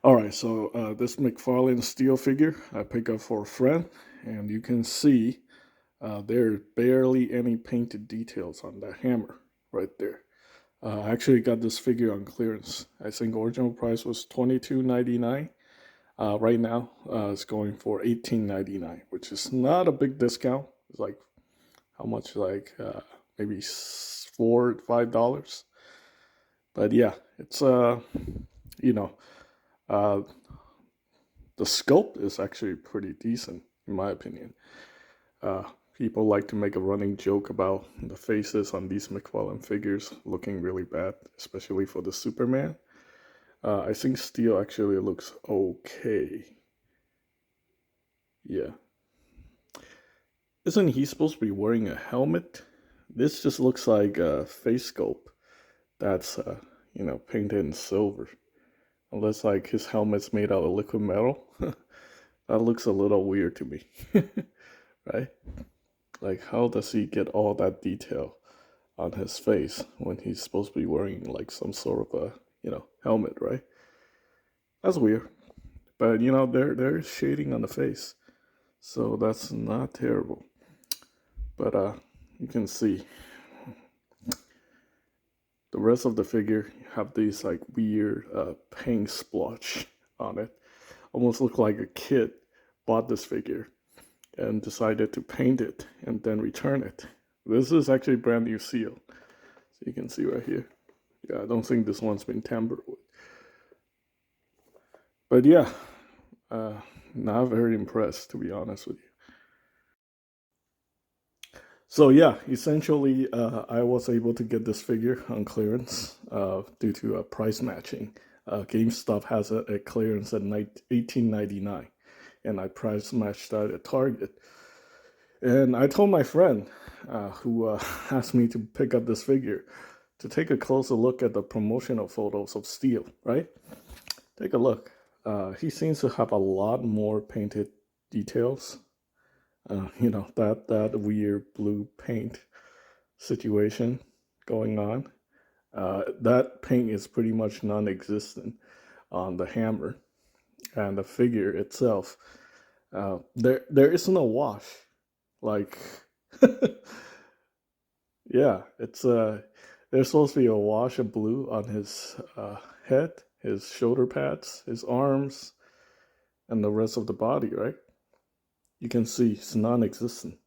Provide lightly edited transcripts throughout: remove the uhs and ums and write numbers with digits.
All right, so this McFarlane steel figure I picked up for a friend, and you can see there's barely any painted details on the hammer right there. I actually got this figure on clearance. I think original price was $22.99. Right now, it's going for $18.99, which is not a big discount. It's like how much? Like maybe $4 or $5. But yeah, it's you know, uh, the sculpt is actually pretty decent in my opinion. Uh, People like to make a running joke about the faces on these McFarlane figures looking really bad, especially for the Superman. I think steel actually looks okay. Yeah. Isn't he supposed to be wearing a helmet? This just looks like a face sculpt that's, painted in silver. Unless, like, his helmet's made out of liquid metal. That looks a little weird to me. Right? Like, how does he get all that detail on his face when he's supposed to be wearing like some sort of a helmet, right? That's weird. But there is shading on the face, so that's not terrible. But you can see the rest of the figure have these like weird paint splotch on it. Almost look like a kid bought this figure and decided to paint it and then return it. This is actually brand new seal. So you can see right here. Yeah, I don't think this one's been tampered with. But yeah, not very impressed, to be honest with you. So yeah, essentially, I was able to get this figure on clearance due to a price matching. GameStop has it at clearance at $18.99, and I price matched that at Target. And I told my friend, who asked me to pick up this figure, to take a closer look at the promotional photos of Steel. Right? Take a look. He seems to have a lot more painted details. That weird blue paint situation going on. That paint is pretty much non-existent on the hammer and the figure itself. There isn't a wash. Like, yeah, it's there's supposed to be a wash of blue on his head, his shoulder pads, his arms, and the rest of the body, right? You can see it's non-existent.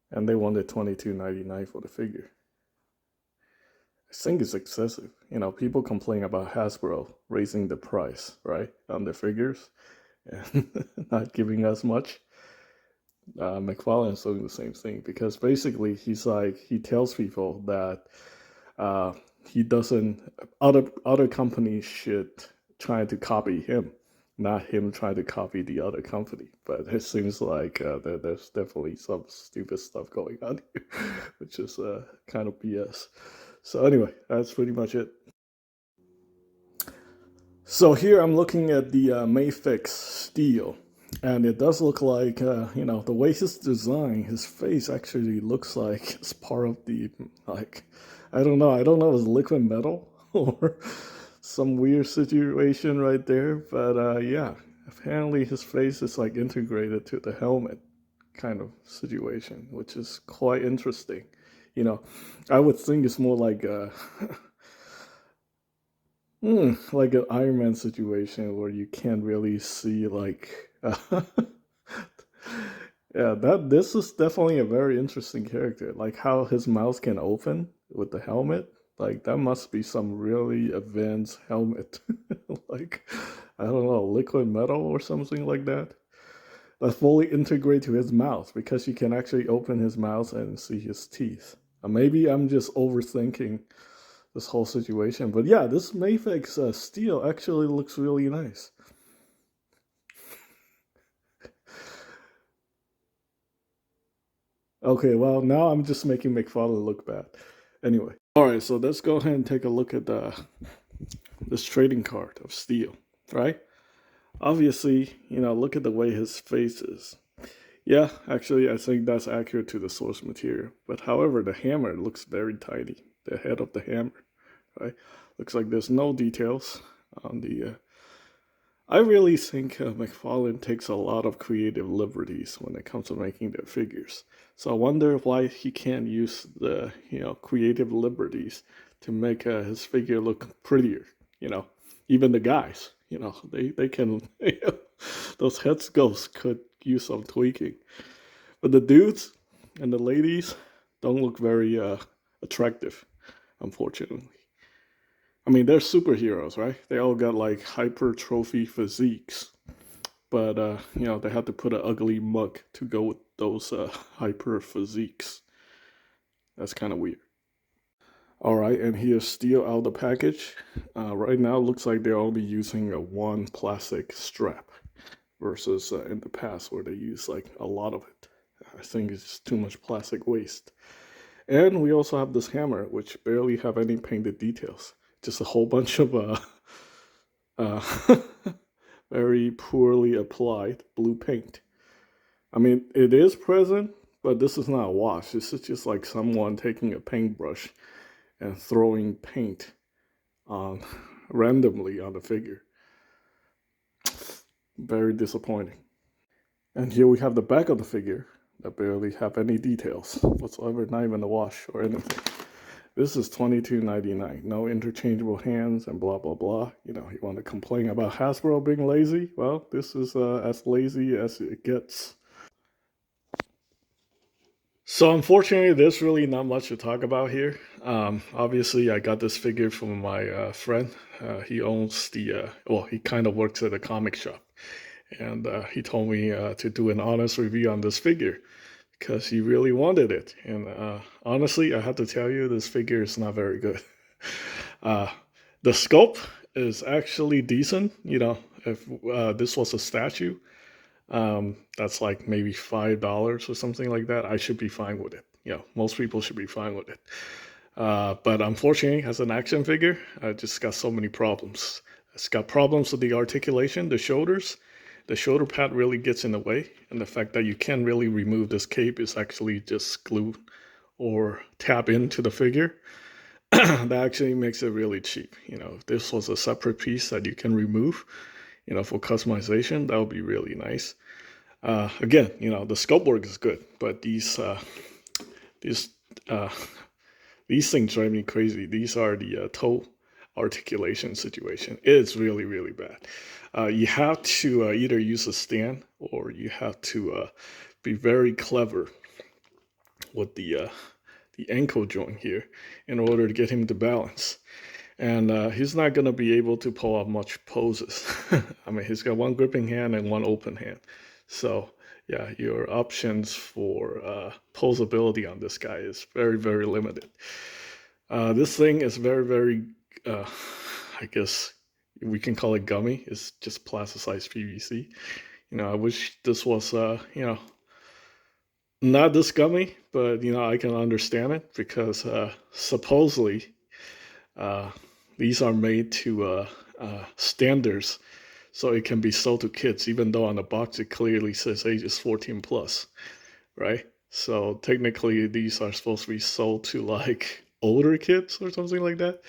And they wanted $22.99 for the figure. I think it's excessive. People complain about Hasbro raising the price, right, on the figures and not giving us much. McFarlane's doing the same thing because basically he tells people that he doesn't, other companies should try to copy him, not him trying to copy the other company. But it seems like there's definitely some stupid stuff going on here, which is kind of BS. So anyway, that's pretty much it. So here I'm looking at the Mayfix steel, and it does look like, the way his design, his face actually looks like it's part of the, like, I don't know if it's liquid metal or some weird situation right there, but yeah, apparently his face is like integrated to the helmet kind of situation, which is quite interesting. I would think it's more like like an Iron Man situation where you can't really see like yeah, that this is definitely a very interesting character. Like how his mouth can open with the helmet. Like that must be some really advanced helmet. Like I don't know, liquid metal or something like that. That fully integrate to his mouth because you can actually open his mouth and see his teeth. Maybe I'm just overthinking this whole situation, but yeah, this Mayfix steel actually looks really nice. Okay, well, now I'm just making McFarlane look bad. Anyway. Alright, so let's go ahead and take a look at this trading card of steel, right? Obviously, look at the way his face is. Yeah, actually, I think that's accurate to the source material. But however, the hammer looks very tiny. The head of the hammer, right? Looks like there's no details on the I really think McFarlane takes a lot of creative liberties when it comes to making their figures. So I wonder why he can't use the creative liberties to make his figure look prettier. You know, even the guys, they can. Those head sculpts could use some tweaking, but the dudes and the ladies don't look very attractive, unfortunately. I mean, they're superheroes, right? They all got like hypertrophy physiques, but they had to put an ugly mug to go with those hyper physiques. That's kind of weird. All right, and here's steel out of the package. Right now, it looks like they're only using a one plastic strap versus in the past where they use like a lot of it. I think it's too much plastic waste. And we also have this hammer, which barely have any painted details. Just a whole bunch of uh, very poorly applied blue paint. I mean, it is present, but this is not a wash. This is just like someone taking a paintbrush and throwing paint on randomly on the figure. Very disappointing. And here we have the back of the figure that barely have any details whatsoever, not even a wash or anything. This is $22.99. No interchangeable hands and blah, blah, blah. You want to complain about Hasbro being lazy? Well, this is as lazy as it gets. So unfortunately, there's really not much to talk about here. Obviously, I got this figure from my friend. He owns he kind of works at a comic shop. And he told me to do an honest review on this figure because he really wanted it. And honestly, I have to tell you, this figure is not very good. The sculpt is actually decent. If this was a statue, that's like maybe $5 or something like that, I should be fine with it. Most people should be fine with it. But unfortunately, as an action figure, I just got so many problems. It's got problems with the articulation, the shoulders. The shoulder pad really gets in the way, and the fact that you can't really remove this cape is actually just glue or tap into the figure. That actually makes it really cheap. If this was a separate piece that you can remove, for customization, that would be really nice. Again, the sculpt work is good, but these things drive me crazy. These are the toe articulation situation. It's really, really bad. You have to either use a stand or you have to be very clever with the ankle joint here in order to get him to balance. And he's not going to be able to pull off much poses. I mean, he's got one gripping hand and one open hand. So, yeah, your options for posability on this guy is very, very limited. This thing is very, very, I guess we can call it gummy. It's just plasticized PVC. I wish this was, not this gummy, but, I can understand it because supposedly these are made to standards so it can be sold to kids, even though on the box it clearly says ages 14 plus, right? So technically these are supposed to be sold to like older kids or something like that.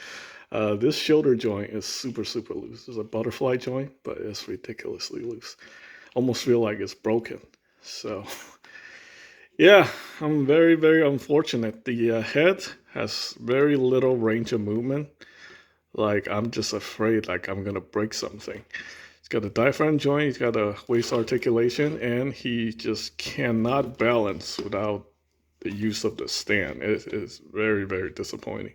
This shoulder joint is super, super loose. It's a butterfly joint, but it's ridiculously loose. Almost feel like it's broken. So, yeah, I'm very, very unfortunate. The head has very little range of movement. Like, I'm just afraid like I'm going to break something. He's got a diaphragm joint, he's got a waist articulation, and he just cannot balance without the use of the stand. It is very, very disappointing.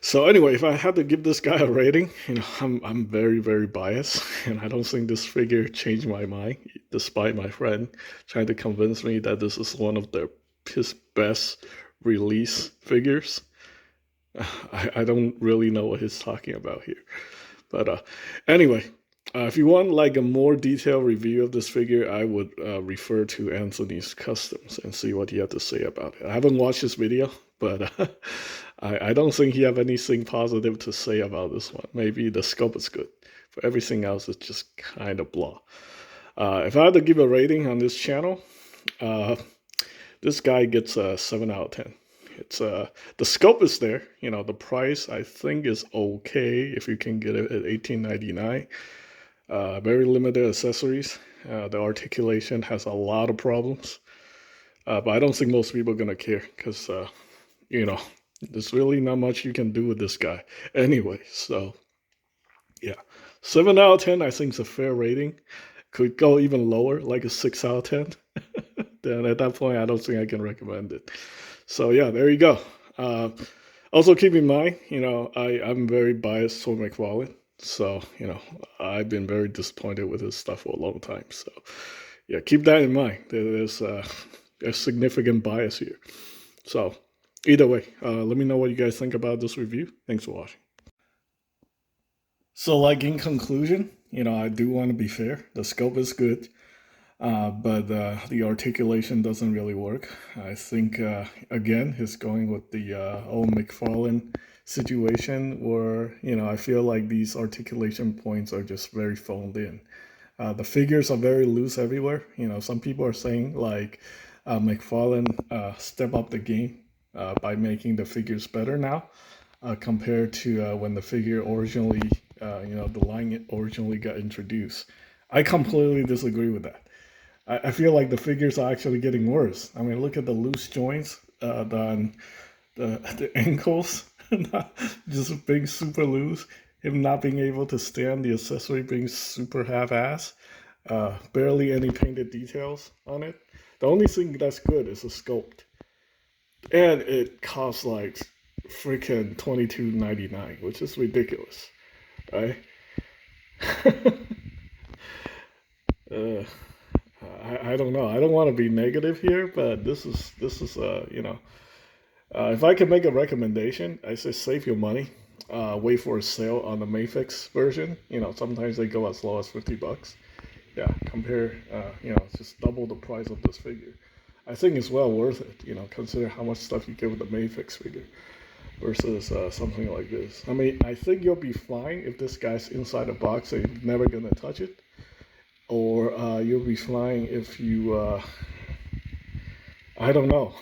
So anyway, if I had to give this guy a rating, I'm very, very biased, and I don't think this figure changed my mind, despite my friend trying to convince me that this is one of his best release figures. I don't really know what he's talking about here. But anyway, if you want like a more detailed review of this figure, I would refer to Anthony's Customs and see what he had to say about it. I haven't watched this video, but I don't think he have anything positive to say about this one. Maybe the scope is good. For everything else, it's just kind of blah. If I had to give a rating on this channel, this guy gets a 7 out of 10. It's the scope is there. The price I think is okay if you can get it at $18.99. Very limited accessories. The articulation has a lot of problems. But I don't think most people are gonna care because you know, there's really not much you can do with this guy anyway. So yeah, 7 out of 10 I think is a fair rating. Could go even lower, like a 6 out of 10. Then at that point, I don't think I can recommend it. So yeah, there you go. Uh, Also keep in mind, I'm very biased toward McFarlane. So, I've been very disappointed with his stuff for a long time. So yeah, keep that in mind. There's a significant bias here. So either way, let me know what you guys think about this review. Thanks for watching. So like in conclusion, I do want to be fair. The scope is good. But the articulation doesn't really work. I think, again, he's going with the old McFarlane situation where, I feel like these articulation points are just very phoned in. The figures are very loose everywhere. Some people are saying like McFarlane step up the game by making the figures better now compared to when the figure originally, the line originally got introduced. I completely disagree with that. I feel like the figures are actually getting worse. I mean, look at the loose joints, the ankles, just being super loose. Him not being able to stand, the accessory being super half-ass. Barely any painted details on it. The only thing that's good is the sculpt, and it costs like freaking $22.99, which is ridiculous, right? uh, I don't know. I don't want to be negative here, but this is if I could make a recommendation, I say save your money. Wait for a sale on the Mayfix version. Sometimes they go as low as $50. Yeah, compare. It's just double the price of this figure. I think it's well worth it. Consider how much stuff you get with the Mayfix figure versus something like this. I mean, I think you'll be fine if this guy's inside a box and you're never gonna touch it. Or you'll be flying if you, I don't know.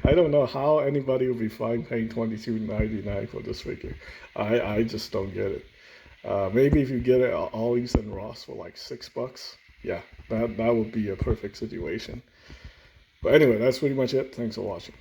I don't know how anybody will be fine paying $22.99 for this figure. I just don't get it. Maybe if you get it at Ollie's and Ross for like $6, yeah, that would be a perfect situation. But anyway, that's pretty much it. Thanks for watching.